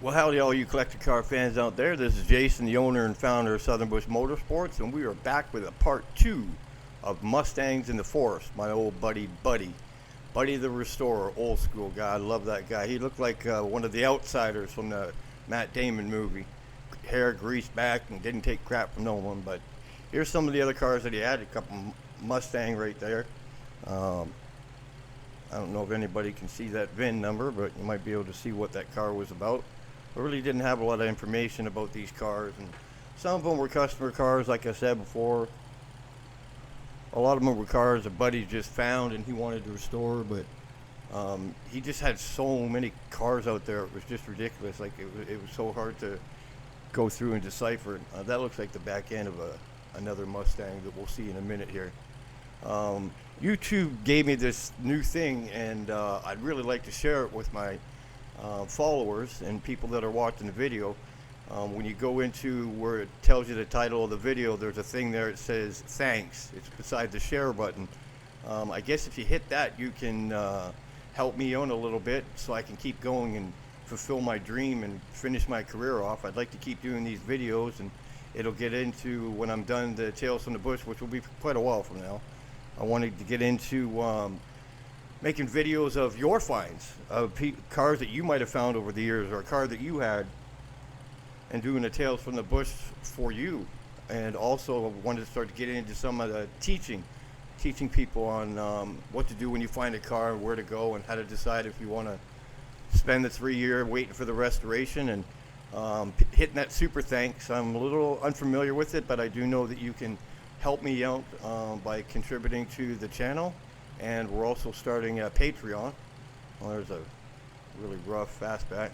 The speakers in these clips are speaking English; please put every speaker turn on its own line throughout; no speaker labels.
Well, howdy, all you collector car fans out there. This is Jason, the owner and founder of Southern Bush Motorsports, and we are back with a part 2 of Mustangs in the Forest. My old buddy, Buddy the Restorer, old school guy. I love that guy. He looked like one of the outsiders from the Matt Damon movie. Hair greased back and didn't take crap from no one. But here's some of the other cars that he had. A couple Mustang right there. I don't know if anybody can see that VIN number, but you might be able to see what that car was about. I really didn't have a lot of information about these cars, and some of them were customer cars, like I said before. A lot of them were cars that Buddy just found and he wanted to restore, but he just had so many cars out there. It was just ridiculous. Like it was so hard to go through and decipher. That looks like the back end of another Mustang that we'll see in a minute here. YouTube gave me this new thing, and I'd really like to share it with my followers and people that are watching the video. When you go into where it tells you the title of the video, there's a thing there that says thanks. It's beside the share button. I guess if you hit that, you can help me out a little bit so I can keep going and fulfill my dream and finish my career off. I'd like to keep doing these videos, and it'll get into, when I'm done the Tales from the Bush, which will be quite a while from now. I wanted to get into making videos of your finds, of cars that you might have found over the years, or a car that you had, and doing the Tales from the Bush for you. And also wanted to start to get into some of the teaching people on what to do when you find a car, where to go, and how to decide if you want to spend the 3 year waiting for the restoration, and hitting that super thanks. I'm a little unfamiliar with it, but I do know that you can help me out by contributing to the channel. And we're also starting a Patreon. Well, there's a really rough fastback.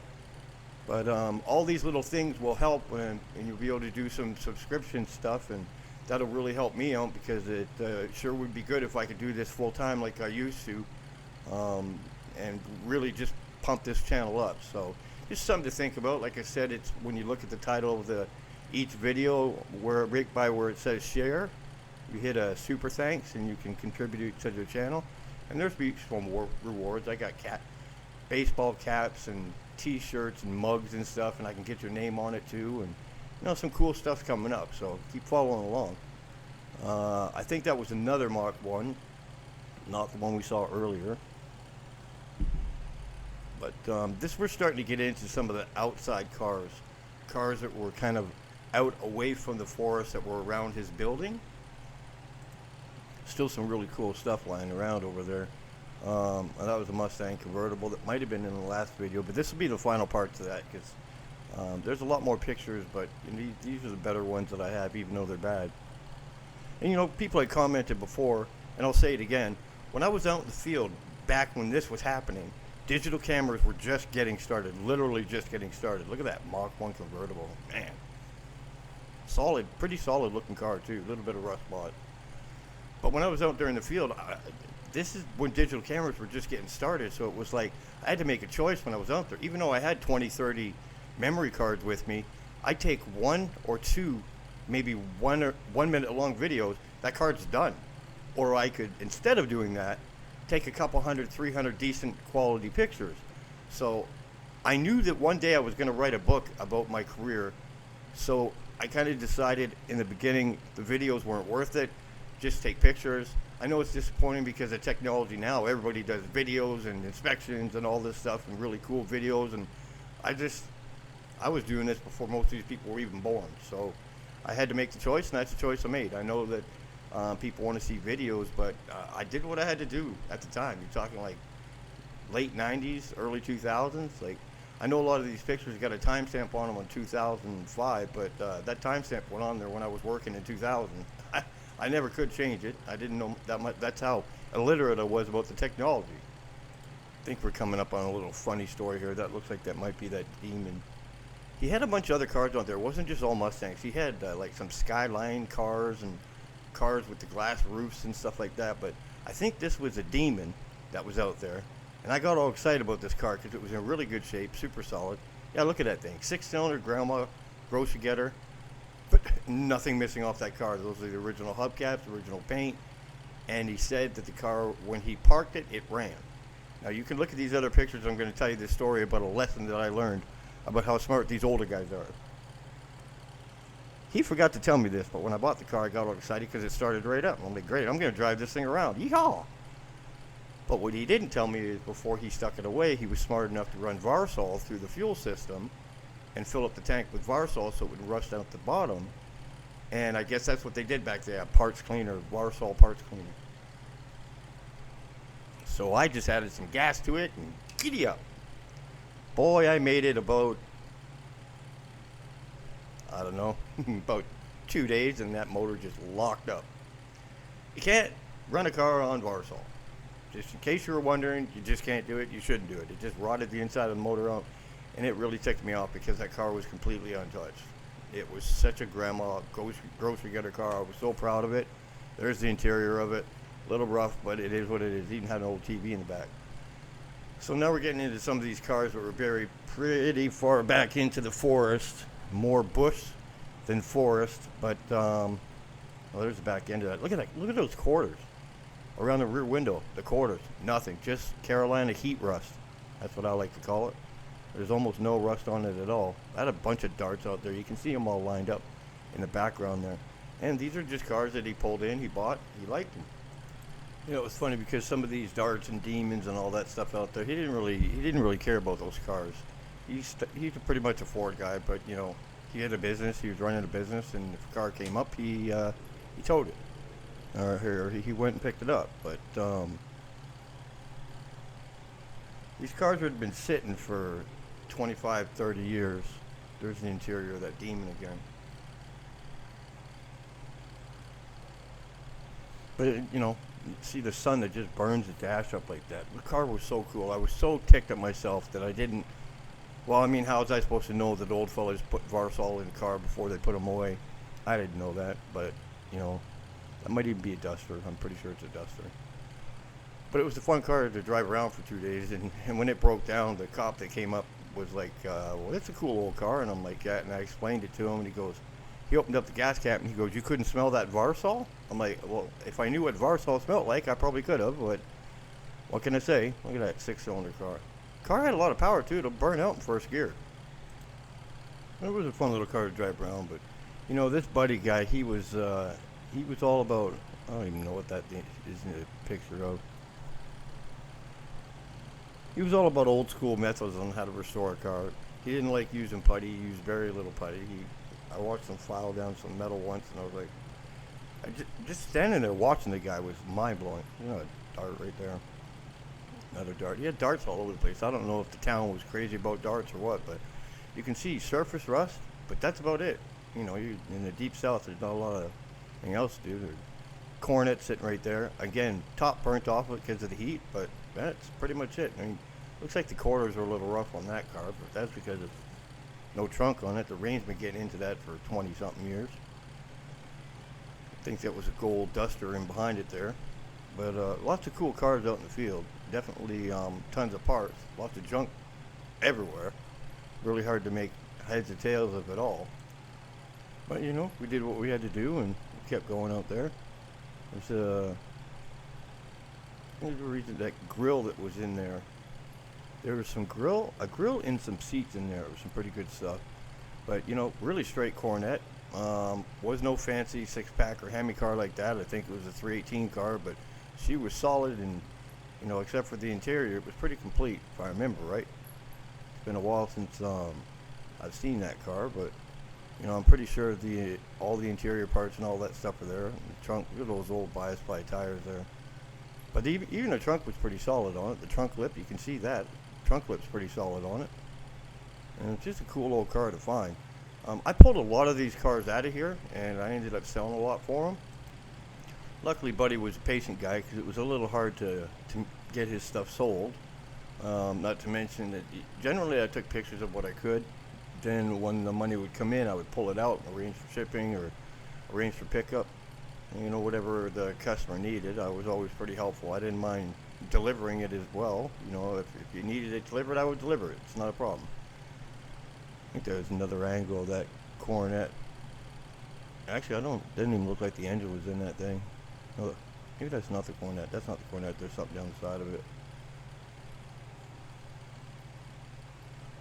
But all these little things will help, and you'll be able to do some subscription stuff, and that'll really help me out, because it sure would be good if I could do this full time like I used to, and really just pump this channel up. So just something to think about. Like I said, it's when you look at the title of each video, right by where it says share, you hit a super thanks and you can contribute to the channel. And there's some rewards. I got baseball caps and t-shirts and mugs and stuff, and I can get your name on it too, and some cool stuff's coming up, so keep following along. I think that was another Mark 1, not the one we saw earlier. But we're starting to get into some of the outside cars that were kind of out away from the forest, that were around his building. Still some really cool stuff lying around over there. And that was a Mustang convertible that might have been in the last video, but this will be the final part to that, because there's a lot more pictures, but these are the better ones that I have, even though they're bad. And people had commented before, and I'll say it again, when I was out in the field back when this was happening, digital cameras were just getting started, literally just getting started. Look at that Mark 1 convertible, man. Solid, pretty solid looking car too, a little bit of rust spot. But when I was out there in the field, this is when digital cameras were just getting started, so it was like I had to make a choice when I was out there. Even though I had 20, 30 memory cards with me, I'd take one or two, maybe 1 minute long videos, that card's done. Or I could, instead of doing that, take a couple 100, 300 decent quality pictures. So I knew that one day I was going to write a book about my career, so I kind of decided in the beginning the videos weren't worth it, just take pictures. I know it's disappointing because of technology now. Everybody does videos and inspections and all this stuff, and really cool videos, and I was doing this before most of these people were even born. So I had to make the choice, and that's the choice I made. I know that people want to see videos, but I did what I had to do at the time. You're talking like late 90s, early 2000s. Like, I know a lot of these pictures got a timestamp on them on 2005, but that timestamp went on there when I was working in 2000. I never could change it. I didn't know that much. That's how illiterate I was about the technology. I think we're coming up on a little funny story here. That looks like that might be that Demon. He had a bunch of other cars out there. It wasn't just all Mustangs. He had like some Skyline cars and cars with the glass roofs and stuff like that. But I think this was a Demon that was out there. And I got all excited about this car because it was in really good shape, super solid. Yeah, look at that thing. 6-cylinder grandma grocery getter. But nothing missing off that car. Those are the original hubcaps, original paint. And he said that the car, when he parked it, it ran. Now you can look at these other pictures. I'm going to tell you this story about a lesson that I learned. about how smart these older guys are. He forgot to tell me this, but when I bought the car, I got all excited because it started right up. I'm like, great, I'm going to drive this thing around. Yeehaw! But what he didn't tell me is before he stuck it away, he was smart enough to run Varsol through the fuel system and fill up the tank with Varsol so it would rust out the bottom. And I guess that's what they did back there, parts cleaner, Varsol parts cleaner. So I just added some gas to it and giddy up. Boy, I made it about, I don't know, about 2 days, and that motor just locked up. You can't run a car on Varsol. Just in case you were wondering, you just can't do it. You shouldn't do it. It just rotted the inside of the motor out, and it really ticked me off because that car was completely untouched. It was such a grandma grocery getter car. I was so proud of it. There's the interior of it. A little rough, but it is what it is. It even had an old TV in the back. So now we're getting into some of these cars that were buried pretty far back into the forest. More bush than forest, but well, there's the back end of that. Look at that. Look at those quarters around the rear window. The quarters, nothing, just Carolina heat rust. That's what I like to call it. There's almost no rust on it at all. I had a bunch of darts out there. You can see them all lined up in the background there. And these are just cars that he pulled in, he bought, he liked them. You know, it was funny because some of these darts and demons and all that stuff out there, he didn't really care about those cars. He's pretty much a Ford guy, but you know, he had a business, he was running a business, and if a car came up, he towed it. Or he went and picked it up. But these cars had been sitting for 25, 30 years. There's the interior of that demon again. But you know, you see the sun that just burns the dash up like that. The car was so cool. I was so ticked at myself that I didn't. Well, I mean, how was I supposed to know that old fellas put Varsol in the car before they put them away? I didn't know that, but you know, that might even be a Duster. I'm pretty sure it's a Duster. But it was a fun car to drive around for 2 days, and when it broke down, the cop that came up was like, well, that's a cool old car, and I'm like, yeah, and I explained it to him, and he opened up the gas cap, and he goes, you couldn't smell that Varsol? I'm like, well, if I knew what Varsol smelled like, I probably could have, but what can I say? Look at that 6-cylinder car. Car had a lot of power, too. It'll burn out in first gear. It was a fun little car to drive around, but, you know, this buddy guy, he was all about, I don't even know what that is in the picture of. He was all about old school methods on how to restore a car. He didn't like using putty. He used very little putty. I watched him file down some metal once, and I was like, just standing there watching the guy was mind-blowing. You know, a dart right there. Another dart. He had darts all over the place. I don't know if the town was crazy about darts or what, but you can see surface rust, but that's about it. You know, in the deep south, there's not a lot of anything else to do. There's cornet sitting right there. Again, top burnt off because of the heat, but that's pretty much it. I mean, looks like the quarters are a little rough on that car, but that's because of no trunk on it. The rain's been getting into that for 20-something years. I think that was a gold Duster in behind it there. But lots of cool cars out in the field. Definitely tons of parts. Lots of junk everywhere. Really hard to make heads or tails of it all. But, you know, we did what we had to do and kept going out there. There's a reason that grill that was in there. There was a grill and some seats in there. It was some pretty good stuff. But, you know, really straight Cornet. Was no fancy 6-pack or Hemi car like that. I think it was a 318 car, but she was solid and, you know, except for the interior, it was pretty complete, if I remember right. It's been a while since I've seen that car, but, you know, I'm pretty sure all the interior parts and all that stuff are there. The trunk, look at those old bias ply tires there. But even the trunk was pretty solid on it. The trunk lip, you can see that. Trunk lip's pretty solid on it. And it's just a cool old car to find. I pulled a lot of these cars out of here, and I ended up selling a lot for them. Luckily, Buddy was a patient guy because it was a little hard to get his stuff sold. Not to mention that generally I took pictures of what I could. Then when the money would come in, I would pull it out and arrange for shipping or arrange for pickup. You know, whatever the customer needed, I was always pretty helpful. I didn't mind delivering it as well. You know, if you needed it delivered, I would deliver it. It's not a problem. I think there's another angle of that Coronet. Actually, didn't even look like the engine was in that thing. No, maybe that's not the Coronet. That's not the Coronet. There's something down the side of it.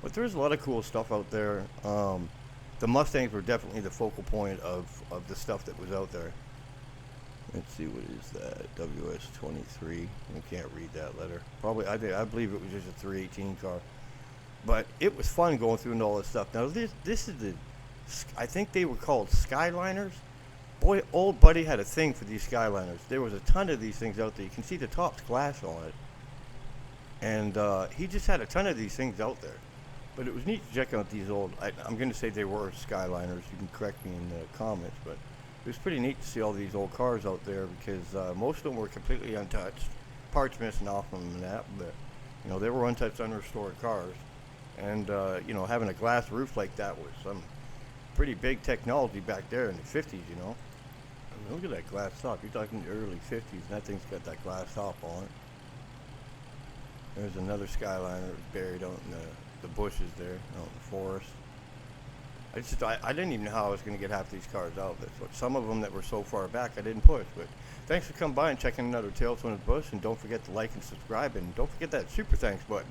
But there's a lot of cool stuff out there. The Mustangs were definitely the focal point of the stuff that was out there. Let's see, what is that? WS23. I can't read that letter. Probably, I believe it was just a 318 car. But it was fun going through and all this stuff. Now this is the, I think they were called Skyliners. Boy, old buddy had a thing for these Skyliners. There was a ton of these things out there. You can see the top's glass on it. And he just had a ton of these things out there. But it was neat to check out these old, I'm going to say they were Skyliners. You can correct me in the comments. But it was pretty neat to see all these old cars out there because most of them were completely untouched. Parts missing off them and that. But, you know, they were untouched, unrestored cars. And, you know, having a glass roof like that was some pretty big technology back there in the 50s, you know. I mean, look at that glass top. You're talking the early 50s, and that thing's got that glass top on it. There's another Skyliner buried out in the bushes there, out in the forest. I didn't even know how I was going to get half these cars out. That's what, some of them that were so far back I didn't push. But thanks for coming by and checking another Tales from the Bush. And don't forget to like and subscribe. And don't forget that super thanks button.